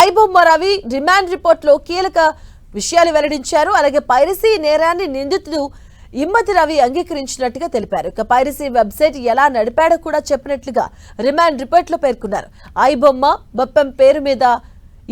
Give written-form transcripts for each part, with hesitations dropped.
IBomma Ravi remand report లో కీలక విషయాలు వెల్లడించారు. అలాగే పైరసీ నేరాన్ని నిందితుడు ఇమ్మతి రవి అంగీకరించినట్టుగా తెలిపారు. ఇక పైరసీ వెబ్సైట్ ఎలా నడిపాడో కూడా చెప్పినట్లుగా రిమాండ్ రిపోర్ట్ లో పేర్కొన్నారు. ఐబొమ్మ బొప్పం పేరు మీద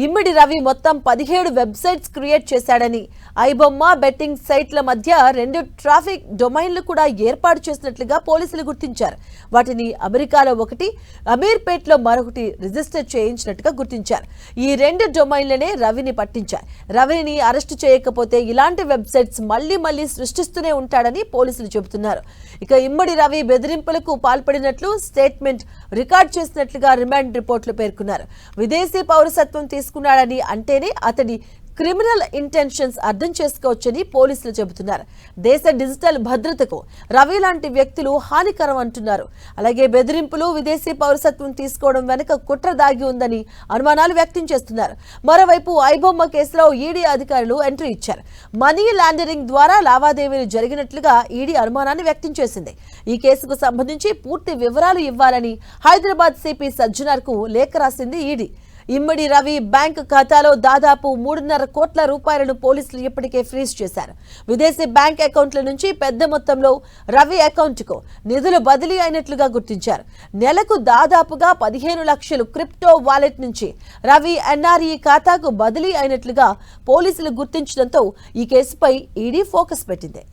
ఇమ్మడి రవి మొత్తం 17 వెబ్సైట్స్ క్రియేట్ చేశాడని, ఐబొమ్మ బెట్టింగ్ సైట్ల మధ్య 2 ట్రాఫిక్ డొమైన్లు కూడా ఏర్పాటు చేసినట్లుగా పోలీసులు గుర్తించారు. వాటిని అమెరికాలో ఒకటి, అమీర్పేట్లో మరొకటి రిజిస్టర్ చేయించినట్టుగా గుర్తించారు. ఈ 2 డొమైన్లనే రవిని పట్టించారు. రవిని అరెస్టు చేయకపోతే ఇలాంటి వెబ్సైట్స్ మళ్లీ సృష్టిస్తూనే ఉంటాడని పోలీసులు చెబుతున్నారు. ఇక ఇమ్మడి రవి బెదిరింపులకు పాల్పడినట్లు స్టేట్మెంట్ రికార్డ్ చేసినట్లుగా రిమాండ్ రిపోర్టులో పేర్కొన్నారు. విదేశీ పౌరసత్వం తీసుకున్నాడని అంటేనే అతడి క్రిమినల్ ఇంటెన్షన్స్ అర్థం చేసుకోవచ్చని పోలీసులు చెబుతున్నారు. దేశ డిజిటల్ భద్రతకు రవి లాంటి వ్యక్తులు హానికరం అంటున్నారు. అలాగే బెదిరింపులు, విదేశీ పౌరసత్వం తీసుకోవడం వెనుక కుట్ర దాగి ఉందని అనుమానాలు వ్యక్తం చేస్తున్నారు. మరోవైపు ఐబొమ్మ కేసులో ఈడీ అధికారులు ఎంట్రీ ఇచ్చారు. మనీ లాండరింగ్ ద్వారా లావాదేవీలు జరిగినట్లుగా ఈడీ అనుమానాన్ని వ్యక్తం చేసింది. ఈ కేసుకు సంబంధించి పూర్తి వివరాలు ఇవ్వాలని హైదరాబాద్ సిపి సజ్జనార్కు లేఖ రాసింది ఈడీ. ఇమ్మడి రవి బ్యాంకు ఖాతాలో దాదాపు 3.5 కోట్ల రూపాయలను పోలీసులు ఇప్పటికే ఫ్రీజ్ చేశారు. విదేశీ బ్యాంక్ అకౌంట్ల నుంచి పెద్ద మొత్తంలో రవి అకౌంట్కు నిధులు బదిలీ అయినట్లుగా గుర్తించారు. నెలకు దాదాపుగా 15 లక్షలు క్రిప్టో వాలెట్ నుంచి రవి ఎన్ఆర్ఈ ఖాతాకు బదిలీ అయినట్లుగా పోలీసులు గుర్తించడంతో ఈ కేసుపై ఈడీ ఫోకస్ పెట్టింది.